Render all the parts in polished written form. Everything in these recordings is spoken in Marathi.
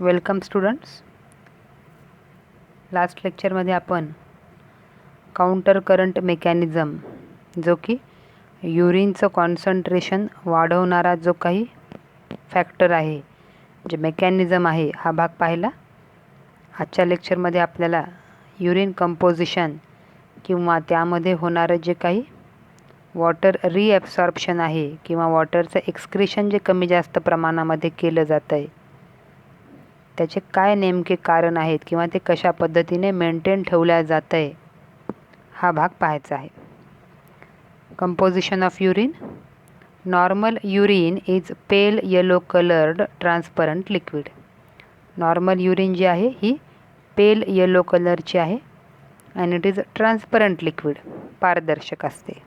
Welcome students. लास्ट लेक्चरमध्ये आपण काउंटर करंट मेकॅनिझम जो की युरिनचं कॉन्सन्ट्रेशन वाढवणारा जो काही फॅक्टर आहे, जे मेकॅनिझम आहे, हा भाग पाहिला. आजच्या लेक्चरमध्ये आपल्याला युरिन कंपोजिशन किंवा त्यामध्ये होणारं जे काही वॉटर रिॲब्सॉर्प्शन आहे किंवा वॉटरचं एक्सक्रिशन जे कमी जास्त प्रमाणामध्ये केलं जातं आहे, त्याचे काय नेमके कारण आहेत किंवा ते कशा पद्धतीने मेंटेन ठेवल्या जातं आहे, हा भाग पाहायचा आहे. Composition of urine. Normal urine is pale yellow coloured transparent liquid. Normal urine जी आहे ही पेल येलो कलरची आहे आणि इट इज ट्रान्सपरंट लिक्विड, पारदर्शक असते.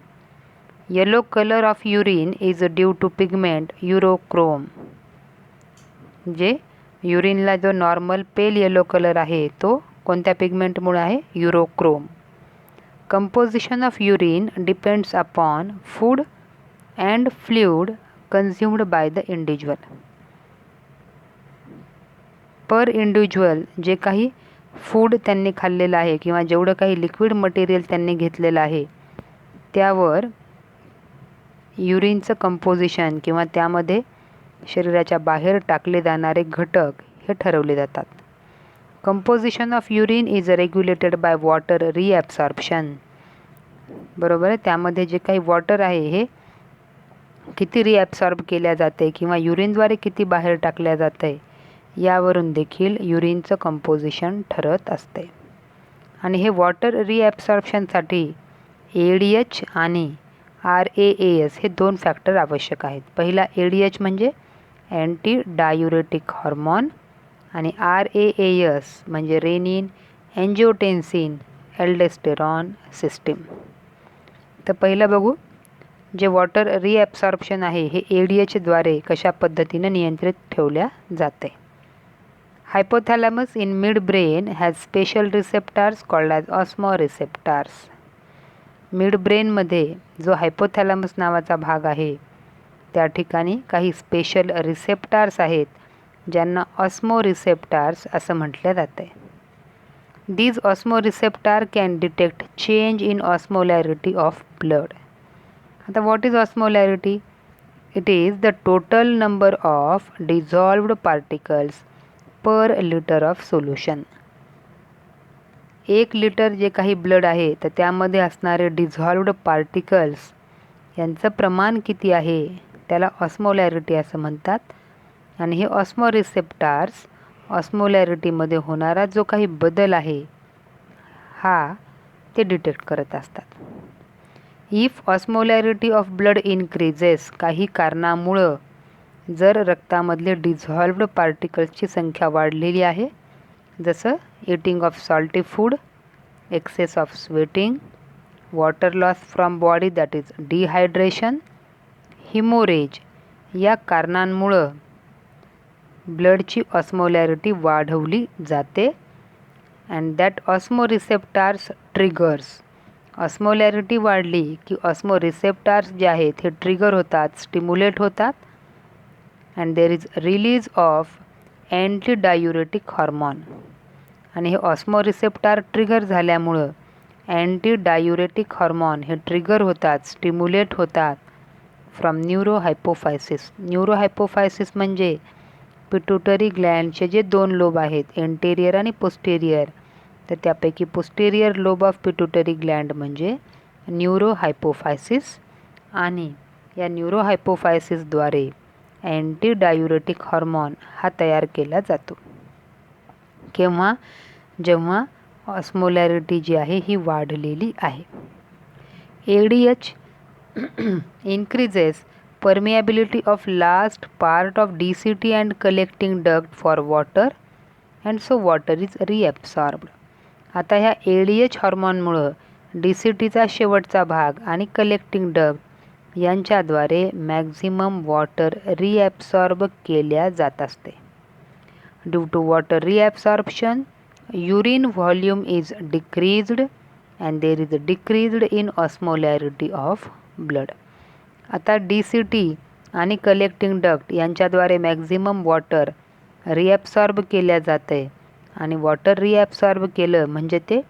Yellow colour of urine is due to pigment urochrome. जे युरिनला जो नॉर्मल पेल येलो कलर आहे तो कोणत्या पिगमेंटमुळे आहे? Urochrome. Composition of urine depends upon food and fluid consumed by the individual. Per individual जे काही फूड त्यांनी खाल्लेलं आहे किंवा जेवढं काही लिक्विड मटेरियल त्यांनी घेतलेलं आहे त्यावर युरिनचं कंपोजिशन किंवा त्यामध्ये शरीराच्या बाहेर टाकले जाणारे घटक हे ठरवले जातात. Composition of urine is regulated by water reabsorption. बरोबर आहे. त्यामध्ये जे काही वॉटर आहे हे किती रिॲब्सॉर्ब केल्या जाते किंवा युरिनद्वारे किती बाहेर टाकल्या जाते यावरून देखील युरिनचं कंपोजिशन ठरत असते. आणि हे वॉटर रिॲब्सॉर्प्शनसाठी ADH आणि RAAS हे 2 फॅक्टर आवश्यक आहेत. पहिला ADH म्हणजे अँटी डायुरेटिक हॉर्मोन आणि RAAS म्हणजे रेनिन एन्जिओटेन्सिन एल्डोस्टेरॉन सिस्टीम. तर पहिलं बघू, जे वॉटर रिॲब्सॉर्प्शन आहे हे ADH द्वारे कशा पद्धतीने नियंत्रित ठेवल्या जाते. Hypothalamus in mid brain has special receptors called as osmo receptors. Mid ब्रेनमध्ये जो हायपोथॅलॅमस नावाचा भाग आहे त्या ठिकाणी काही स्पेशल रिसेप्टार्स आहेत ज्यांना ऑस्मो रिसेप्टार्स असं म्हटलं जाते. These osmo receptor can detect change in osmolarity of blood. आता what is osmolarity? It is the total number of dissolved particles per litre of solution. 1 litre जे काही ब्लड आहे तर त्यामध्ये असणारे डिझॉल्व्ड पार्टिकल्स यांचं प्रमाण किती आहे त्याला ऑस्मोलॅरिटी असं म्हणतात. आणि हे ऑस्मो रिसेप्टार्स ऑस्मोलॅरिटीमध्ये होणारा जो काही बदल आहे हा ते डिटेक्ट करत असतात. इफ ऑस्मोलॅरिटी ऑफ ब्लड इन्क्रीजेस, काही कारणामुळं जर रक्तामधले डिझॉल्व्ड पार्टिकल्सची संख्या वाढलेली आहे, जसं eating of salty food, excess of sweating, water loss from body that is dehydration, haemorrhage, या कारणांमुळं ब्लडची ऑस्मोलॅरिटी वाढवली जाते. And that osmo receptors triggers. Osmolarity वाढली की ऑस्मो रिसेप्टार्स जे आहेत हे ट्रिगर होतात, स्टिम्युलेट होतात. And there is release of anti diuretic hormone. आणि हे ऑस्मो रिसेप्टार ट्रिगर झाल्यामुळं अँटी डायुरेटिक हॉर्मोन हे ट्रिगर होतात, स्टिम्युलेट होतात फ्रॉम न्यूरोहायपोफायसिस. न्यूरोहायपोफायसिस म्हणजे पिट्युटरी ग्लँडचे जे 2 लोब आहेत, एंटेरियर आणि पोस्टेरियर, तर त्यापैकी posterior lobe of pituitary Gland म्हणजे न्यूरोहायपोफायसिस. आणि या न्यूरोहायपोफायसिसद्वारे अँटी डायुरेटिक हॉर्मोन हा तयार केला जातो. केव्हा? जेव्हा ऑस्मोलॅरिटी जी आहे ही वाढलेली आहे. ADH increases permeability of last part of DCT and collecting duct for water and so water is reabsorbed. आता ह्या ADH हॉर्मोनमुळं DCTचा शेवटचा भाग आणि कलेक्टिंग डक्ट यांच्याद्वारे मॅक्झिमम वॉटर रिॲब्सॉर्ब केल्या जात असते. Due to water reabsorption urine volume is decreased and there is decreased in osmolarity of blood. आता DCT आणि कलेक्टिंग डक्ट यांच्याद्वारे मॅक्झिमम वॉटर रिॲब्सॉर्ब केल्या जाते आणि वॉटर रिॲब्सॉर्ब केलं म्हणजे ते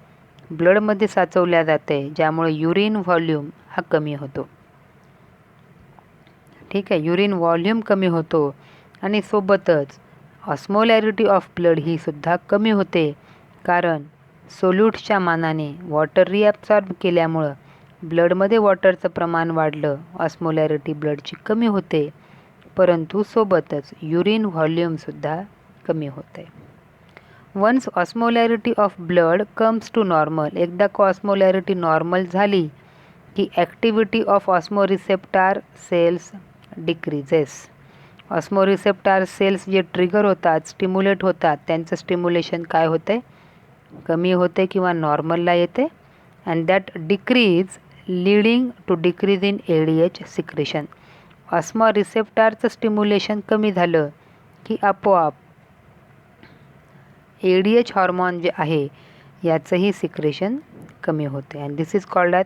ब्लडमध्ये साचवल्या जाते, ज्यामुळे युरिन व्हॉल्यूम हा कमी होतो. ठीक आहे, युरिन व्हॉल्यूम कमी होतो आणि सोबतच ऑस्मोलॅरिटी ऑफ ब्लड ही सुद्धा कमी होते, कारण सोल्यूट्सच्या मानाने वॉटर रिॲब्सॉर्ब केल्यामुळं ब्लडमध्ये वॉटरचं प्रमाण वाढलं, ऑस्मोलॅरिटी ब्लडची कमी होते, परंतु सोबतच युरिन व्हॉल्यूमसुद्धा कमी होते. Once osmolarity of blood comes to normal, एकदा का ऑस्मोलॅरिटी नॉर्मल झाली की activity of osmoreceptor cells decreases. Osmoreceptor cells जे ट्रिगर होतात, स्टिम्युलेट होतात, त्यांचं स्टिम्युलेशन काय होते, कमी होते किंवा नॉर्मलला येते. And that decrease leading to decrease in ADH secretion. ऑस्मोरिसेप्टारचं स्टिम्युलेशन कमी झालं की आपोआप ADH हॉर्मोन जे आहे याचंही सिक्रेशन कमी होते. And this is called as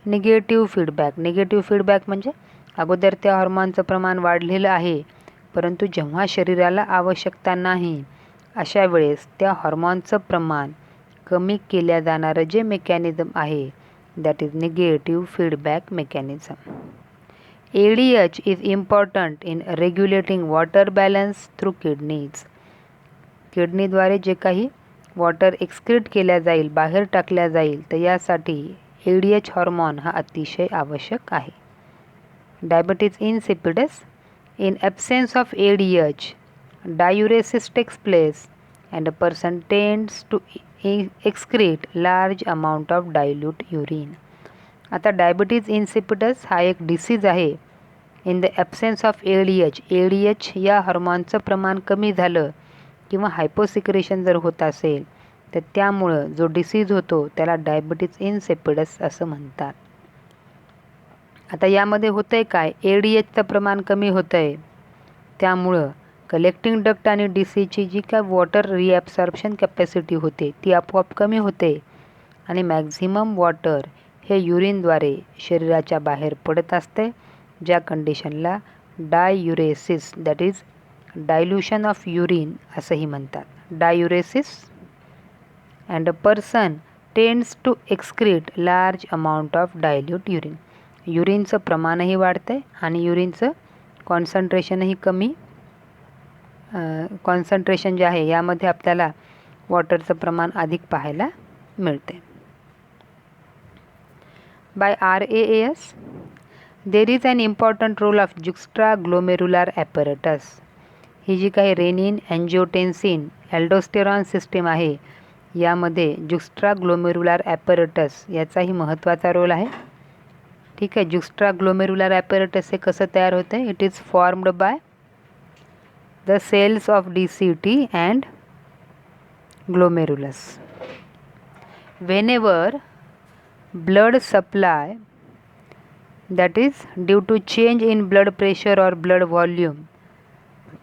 negative feedback. Negative feedback म्हणजे अगोदर त्या हॉर्मोनचं प्रमाण वाढलेलं आहे, परंतु जेव्हा शरीराला आवश्यकता नाही अशा वेळेस त्या हॉर्मोनचं प्रमाण कमी केल्या जाणारं जे मेकॅनिझम आहे that is negative feedback mechanism. ADH is important in regulating water balance through kidneys. किडनीद्वारे जे काही वॉटर एक्सक्रीट केल्या जाईल, बाहेर टाकल्या जाईल, तर यासाठी ADH हॉर्मोन हा अतिशय आवश्यक आहे. Diabetes insipidus. In absence of ADH, diuresis takes place and a person tends to excrete large amount of dilute urine. आता डायबिटीज इन्सिपिडस हा एक डिसीज आहे. In the absence of ADH या हॉर्मोनचं प्रमाण कमी झालं किंवा हायपोसिक्रेशन जर होत असेल तर त्यामुळं जो डिसीज होतो त्याला डायबिटीज इन्सिपिडस असं म्हणतात. आता यामध्ये होतं आहे काय, ADHचं प्रमाण कमी होतं आहे, त्यामुळं कलेक्टिंग डक्ट आणि DCची जी काय वॉटर रिॲब्सॉर्प्शन कॅपॅसिटी होते ती आपोआप कमी होते आणि मॅक्झिमम वॉटर हे युरिनद्वारे शरीराच्या बाहेर पडत असते, ज्या कंडिशनला diuresis that is dilution of urine असंही म्हणतात. Diuresis. And a person tends to excrete large amount of dilute urine. युरिनचं प्रमाणही वाढतं आणि युरिनचं कॉन्सन्ट्रेशनही कमी. कॉन्सन्ट्रेशन जे आहे यामध्ये आपल्याला वॉटरचं प्रमाण अधिक पाहायला मिळते. By RAAS there is an important role of juxtaglomerular apparatus. ही जी काही रेनिन, एन्जिओटेन्सिन, ॲल्डोस्टेरॉन सिस्टीम आहे यामध्ये जुक्स्ट्राग्लोमेरुलर ॲपरेटस याचाही महत्त्वाचा रोल आहे. ठीक आहे, जुक्स्ट्राग्लोमेरुलर ॲपरेटस हे कसं तयार होते, it is formed by the cells of DCT and glomerulus. whenever blood supply, that is due to change in blood pressure or blood volume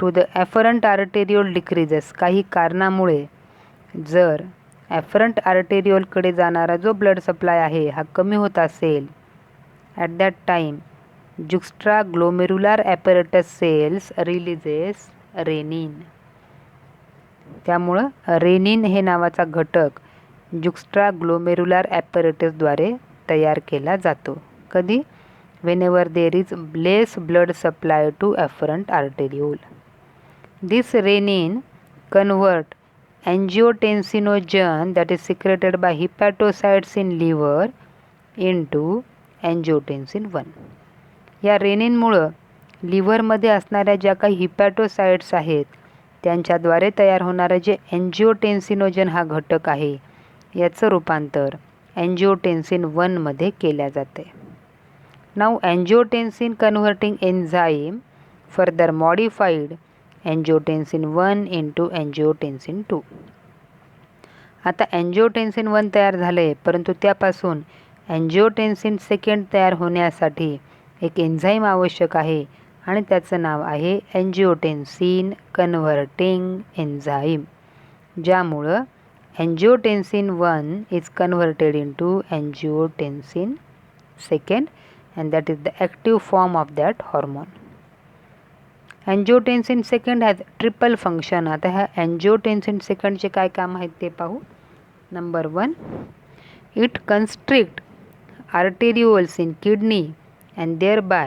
to the afferent arteriole decreases. काही कारणामुळे जर ॲफरंट आर्टेरियोलकडे जाणारा जो ब्लड सप्लाय आहे हा कमी होत असेल, at that time juxtaglomerular apparatus cells releases renin. त्यामुळं रेनिन हे नावाचा घटक जुक्स्ट्राग्लोमेरुलर ॲपरेटसद्वारे तयार केला जातो. कधी, whenever there is less blood supply to afferent arteriole. This renin convert angiotensinogen that is secreted by hepatocytes in liver into angiotensin 1. या रेनिनमुळं लिव्हरमध्ये असणाऱ्या ज्या काही हिपॅटोसाइट्स आहेत त्यांच्याद्वारे तयार होणारं जे एन्जिओटेन्सिनोजन हा घटक आहे याचं रूपांतर एन्जिओटेन्सिन 1 मध्ये केल्या जाते. Now angiotensin converting enzyme further modified angiotensin 1 into angiotensin 2. आता एन्जिओटेन्सिन 1 तयार झाले, परंतु त्यापासून एन्जिओटेन्सिन 2 तयार होण्यासाठी एक एन्झाईम आवश्यक आहे आणि त्याचं नाव आहे एन्जिओटेन्सिन कन्व्हर्टिंग एन्झाईम, ज्यामुळं angiotensin 1 is converted into angiotensin 2 and that is the active form of that hormone. Angiotensin second has triple function. आता ह्या अँजिओटेन्सिन सेकंडचे काय काम आहेत ते पाहू. Number 1, it constrict arterioles in kidney and thereby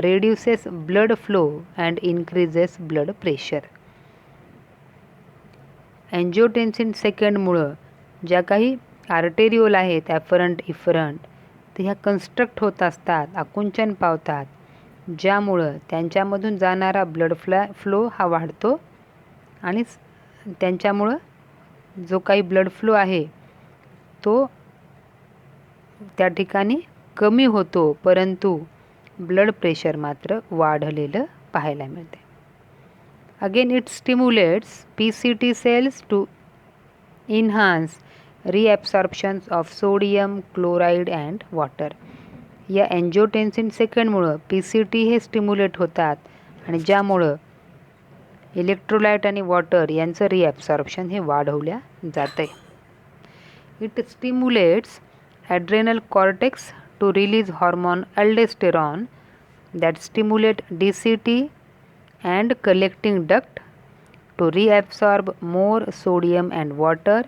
reduces blood flow and increases blood pressure. अँजिओटेन्सिन सेकंडमुळं ज्या काही आर्टेरिओल आहेत ॲफरंट इफरंट ते ह्या कन्स्ट्रक्ट होत असतात, आकुंचन पावतात, ज्यामुळं त्यांच्यामधून जाणारा ब्लड फ्लो हा वाढतो आणि त्यांच्यामुळं जो काही ब्लड फ्लो आहे तो त्या ठिकाणी कमी होतो, परंतु ब्लड प्रेशर मात्र वाढलेलं पाहायला मिळते. Again it stimulates PCT cells to enhance reabsorptions of sodium, chloride and water. या अँजिओटेन्सिन सेकंडमुळं PCT हे स्टिम्युलेट होतात आणि ज्यामुळं इलेक्ट्रोलाइट आणि वॉटर यांचं रिॲब्सॉर्प्शन हे वाढवल्या जाते. It stimulates adrenal cortex to release hormone aldosterone that stimulate DCT and collecting duct to reabsorb more sodium and water,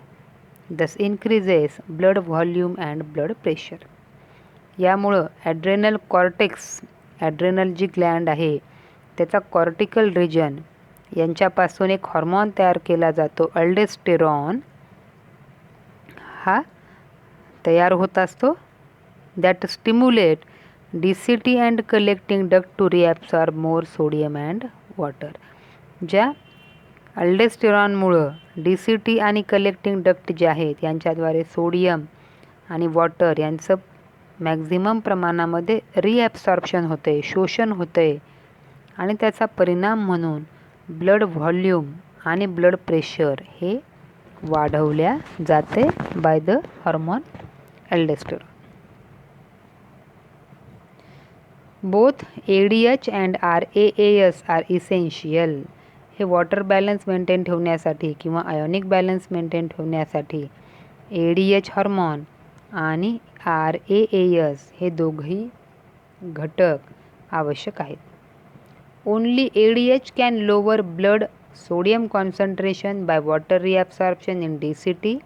thus increases blood volume and blood pressure. यामुळं ॲड्रेनल कॉर्टेक्स, ॲड्रेनल जी ग्लँड आहे त्याचा कॉर्टिकल रिजन यांच्यापासून एक हॉर्मोन तयार केला जातो अल्डोस्टेरॉन, हा तयार होत असतो. That stimulate DCT and collecting duct to reabsorb more sodium and water. ज्या अल्डोस्टेरॉनमुळं DCT आणि कलेक्टिंग डक्ट जे आहेत यांच्याद्वारे सोडियम आणि वॉटर यांचं मॅक्झिमम प्रमाणामध्ये रिॲब्सॉर्प्शन होते, शोषण होते आणि त्याचा परिणाम म्हणून ब्लड व्हॉल्यूम आणि ब्लड प्रेशर हे वाढवल्या जाते by the hormone aldosterone. Both ADH and RAAS are essential. हे वॉटर बॅलन्स मेंटेन ठेवण्यासाठी किंवा आयोनिक बॅलन्स मेंटेन ठेवण्यासाठी ADH हॉर्मोन आणि RAAS हे दोघंही घटक आवश्यक आहेत. Only ADH can lower blood sodium concentration by water reabsorption in DCT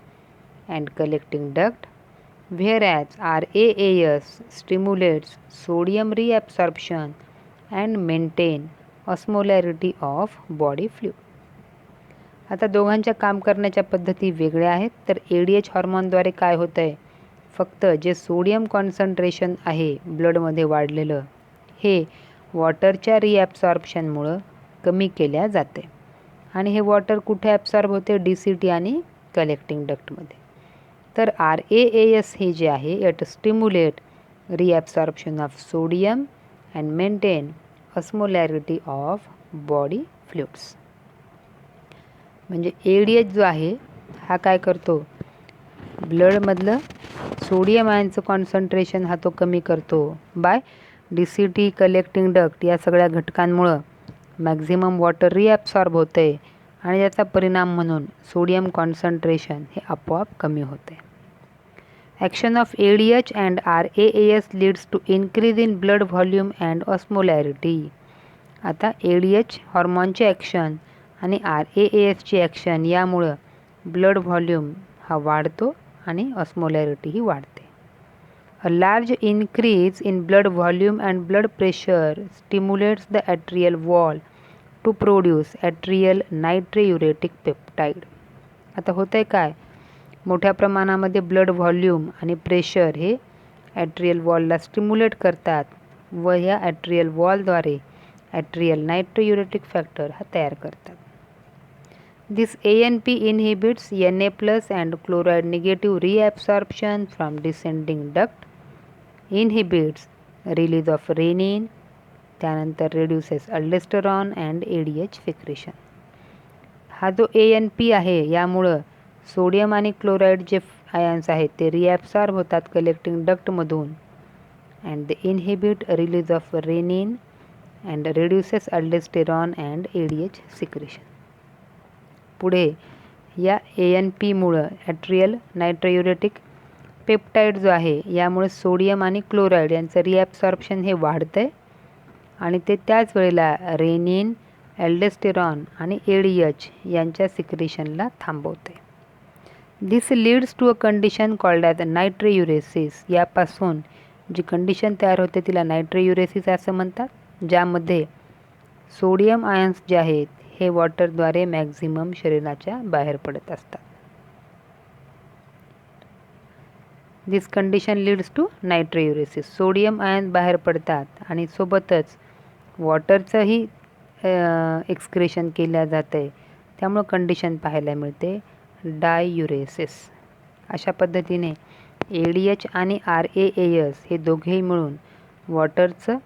and collecting duct, whereas RAAS stimulates sodium reabsorption and maintain osmolarity of body fluid. आता दोघांच्या काम करण्याच्या पद्धती वेगळ्या आहेत. तर ADH हॉर्मोनद्वारे काय होतं आहे, फक्त जे सोडियम कॉन्सन्ट्रेशन आहे ब्लडमध्ये वाढलेलं हे वॉटरच्या रिॲब्सॉर्प्शनमुळं कमी केल्या जाते आणि हे वॉटर कुठे ॲब्सॉर्ब होते, DCT आणि कलेक्टिंग डक्टमध्ये. तर RAAS हे जे आहे it stimulate reabsorption of sodium and maintain osmolarity of body fluids. म्हणजे ADH जो आहे हा काय करतो, ब्लडमधलं सोडियम आयनचं कॉन्सन्ट्रेशन हा तो कमी करतो बाय DCT, कलेक्टिंग डक्ट या सगळ्या घटकांमुळं मॅक्झिमम वॉटर रिॲब्सॉर्ब होते आणि याचा परिणाम म्हणून सोडियम कॉन्सन्ट्रेशन हे आपोआप कमी होते. Action of ADH and RAAS leads to increase in blood volume and osmolarity. आता ADH हॉर्मोनचे ॲक्शन आणि RAASची ॲक्शन यामुळं ब्लड व्हॉल्यूम हा वाढतो आणि ऑस्मोलॅरिटीही वाढते. A large increase in blood volume and blood pressure stimulates the atrial wall to produce atrial natriuretic peptide. आता होतं आहे काय, मोठ्या प्रमाणामध्ये ब्लड व्हॉल्यूम आणि प्रेशर हे ॲट्रियल वॉलला स्टिम्युलेट करतात व ह्या ॲट्रियल वॉलद्वारे ॲट्रियल नायट्रोयुरेटिक फॅक्टर हा तयार करतात. This ANP inhibits Na+ and chloride negative reabsorption from descending duct, inhibits release of renin, त्यानंतर reduces aldosterone and ADH secretion. हा जो ANP आहे यामुळं सोडियम आणि क्लोराईड जे आयन्स आहेत ते रिॲब्सॉर्ब होतात कलेक्टिंग डक्टमधून and they inhibit release of renin and reduces aldosterone and ADH secretion. पुढे या ANPमुळं ॲट्रियल नायट्रोयुरेटिक पेप्टाइड जो आहे यामुळे सोडियम आणि क्लोराईड यांचं रिॲब्सॉर्प्शन हे वाढतं आहे आणि ते त्याच वेळेला रेनिन एल्डोस्टेरॉन आणि ADH यांच्या सिक्रेशनला थांबवते. This leads to a condition called as natriuresis. यापासून जी कंडिशन तयार होते तिला नायट्रोयुरेसिस असं म्हणतात, ज्यामध्ये सोडियम आयन्स जे आहेत हे वॉटरद्वारे मॅक्झिमम शरीराच्या बाहेर पडत असतात. This condition leads to natriuresis. Sodium ion बाहेर पडतात आणि सोबतच वॉटरचंही एक्सक्रेशन केलं जातं आहे, त्यामुळं कंडिशन पाहायला मिळते डाययुरेसिस. अशा पद्धतीने ADH आणि RAAS हे दोघेही मिळून वॉटरचं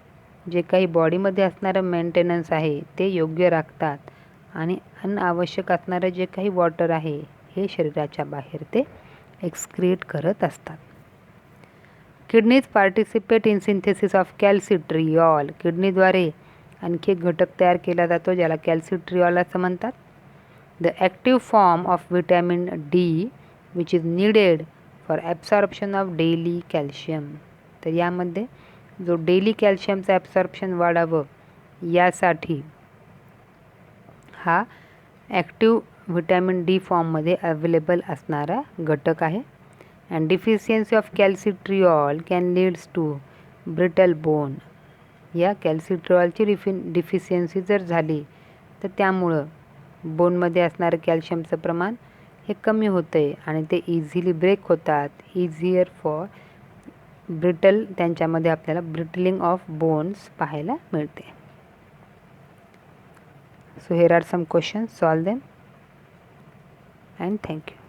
जे काही बॉडीमध्ये असणारं मेंटेनन्स आहे ते योग्य राखतात आणि अनावश्यक असणारं जे काही वॉटर आहे हे शरीराच्या बाहेर ते एक्सक्रीट करत असतात. Kidneys participate in synthesis of calcitriol. किडनीद्वारे आणखी एक घटक तयार केला जातो ज्याला कॅल्सिट्रिऑल असं म्हणतात. The active form of vitamin D which is needed for absorption of daily calcium. तर यामध्ये जो डेली कॅल्शियमचं ॲब्सॉर्प्शन वाढावं यासाठी हा ॲक्टिव्ह विटॅमिन D फॉर्ममध्ये अवेलेबल असणारा घटक आहे. And deficiency of calcitriol can leads to brittle bone. या कॅल्सिट्रिऑलची डिफिशियन्सी जर झाली तर त्यामुळं बोनमध्ये असणारं कॅल्शियमचं प्रमाण हे कमी होतं आहे आणि ते इझिली ब्रेक होतात. इझियर फॉर ब्रिटल, त्यांच्यामध्ये आपल्याला ब्रिटलिंग ऑफ बोन्स पाहायला मिळते. So here are some questions, solve them and thank you.